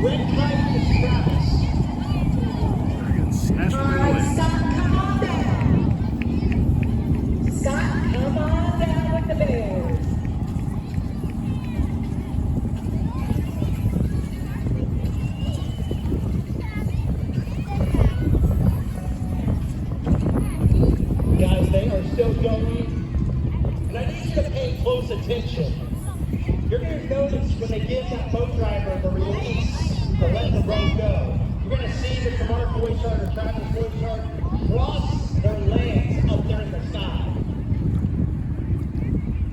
Red kite is Travis. Smash All right, Scott, come on down. Scott, come on down with the Bears. Guys, they are still going. And I need you to pay close attention. You're going to notice when they give that boat driver the release to let the boat go. You're going to see that the Mark Boychart or Travis Boychart cross their legs up there in the sky.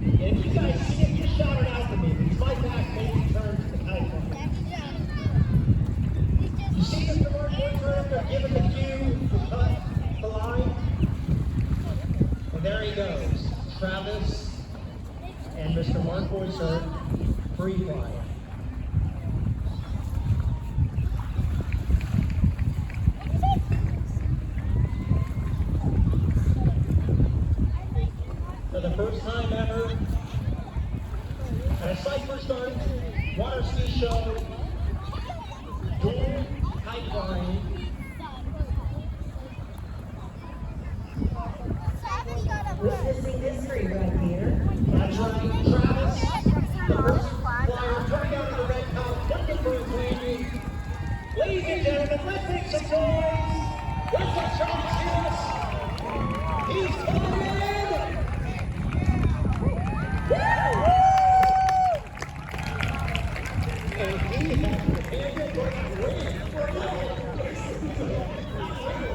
And if you guys see it, just shout it out to me because my back maybe turns to the kite line. You see Mr. Mark Boychart, they're giving the cue to cut the line. And there he goes. Travis and Mr. Mark Boychart free fly. For the first time ever at a Cypress Gardens water ski show, dual kite flying. Witnessing history right here. That's right, Travis, the first flyer turning out of the red top, looking for his landing. Ladies and gentlemen, let's make some noise. Let's let Travis hear us. He's coming in. And he has prepared it for that win.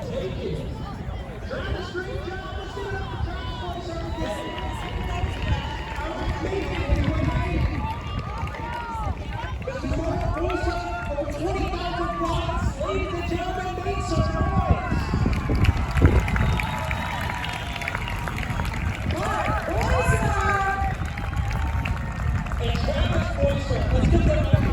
Thank you. Travis, great job. Let's give it up for Travis again. Mr. Mark Boychart, over 20,000 watts. Ladies and gentlemen, make some noise. Mark Boychart. And Travis Boychart, let's give them a